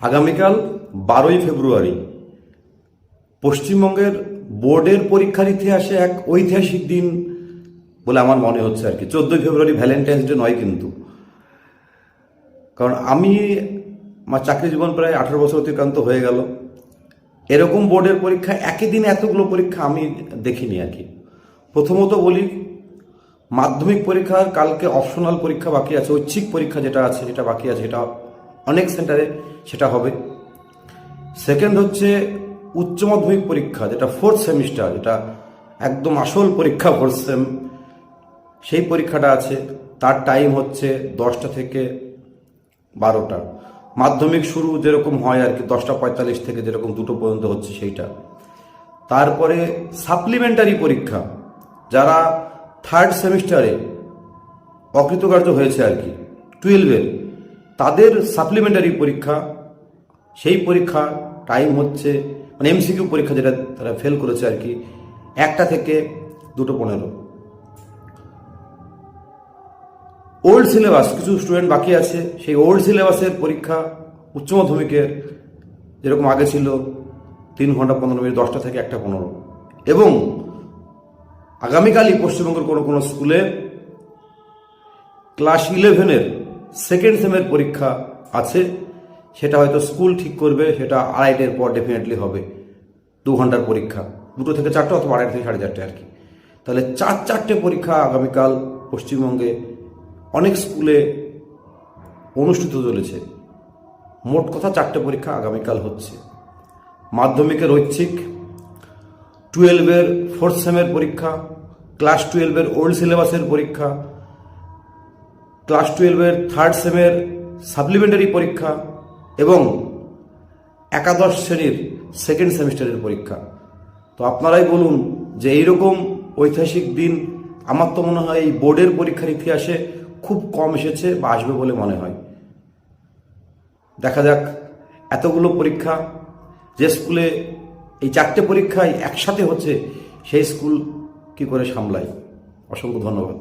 আগামীকাল 12ই ফেব্রুয়ারি পশ্চিমবঙ্গের বোর্ডের পরীক্ষার ইতিহাসে এক ঐতিহাসিক দিন বলে আমার মনে হচ্ছে আর কি। 14ই ফেব্রুয়ারি ভ্যালেন্টাইন্স ডে নয় কিন্তু, কারণ আমি আমার চাকরি জীবন প্রায় 18 বছর অতিক্রান্ত হয়ে গেল। এরকম বোর্ডের পরীক্ষা একই দিনে এতগুলো পরীক্ষা আমি দেখিনি আর কি। প্রথমত বলি, মাধ্যমিক পরীক্ষার কালকে অপশনাল পরীক্ষা বাকি আছে, ঐচ্ছিক পরীক্ষা যেটা আছে সেটা বাকি আছে, এটা অনেক সেন্টারে সেটা হবে। সেকেন্ড হচ্ছে উচ্চ মাধ্যমিক পরীক্ষা, যেটা 4th সেমিস্টার, যেটা একদম আসল পরীক্ষা 4th সেম, সেই পরীক্ষাটা আছে। তার টাইম হচ্ছে 10টা থেকে 12টা। মাধ্যমিক শুরু যেরকম হয় আর কি 10:45 থেকে যেরকম 2টো পর্যন্ত হচ্ছে সেইটা। তারপরে সাপ্লিমেন্টারি পরীক্ষা, যারা 3rd সেমিস্টারে অকৃতকার্য হয়েছে আর কি 12-এর, তাদের সাপ্লিমেন্টারি পরীক্ষা, সেই পরীক্ষা টাইম হচ্ছে মানে এমসিকিউ পরীক্ষা যেটা তারা ফেল করেছে আর কি 1টা থেকে 2:15। ওল্ড সিলেবাস কিছু স্টুডেন্ট বাকি আছে, সেই ওল্ড সিলেবাসের পরীক্ষা উচ্চ মাধ্যমিকের যেরকম আগে ছিল 3 ঘন্টা 15 মিনিট, 10টা থেকে 1:15। এবং আগামীকালই পশ্চিমবঙ্গের কোনো কোনো স্কুলে ক্লাস 11-এর সেকেন্ড সেমের পরীক্ষা আছে। সেটা হয়তো স্কুল ঠিক করবে, সেটা 2:30-এর পর ডেফিনেটলি হবে। 2 ঘন্টার পরীক্ষা, 2টো থেকে 4টে অথবা 2:30 থেকে 4:30 আর কি। তাহলে 4 পরীক্ষা আগামীকাল পশ্চিমবঙ্গে অনেক স্কুলে অনুষ্ঠিত চলেছে। মোট কথা 4টে পরীক্ষা আগামীকাল হচ্ছে। মাধ্যমিকের ঐচ্ছিক, 12-এর 4th সেমের পরীক্ষা, ক্লাস 12-এর ওল্ড সিলেবাসের পরীক্ষা, ক্লাস 12-এর 3rd সেমের সাপ্লিমেন্টারি পরীক্ষা এবং একাদশ শ্রেণীর সেকেন্ড সেমিস্টারের পরীক্ষা। তো আপনারাই বলুন যে এইরকম ঐতিহাসিক দিন আমার তো মনে হয় এই বোর্ডের পরীক্ষার ইতিহাসে খুব কম এসেছে বা আসবে বলে মনে হয়। দেখা যাক এতগুলো পরীক্ষা, যে স্কুলে এই 4টে পরীক্ষায় একসাথে হচ্ছে সেই স্কুল কি করে সামলায়। অসংখ্য ধন্যবাদ।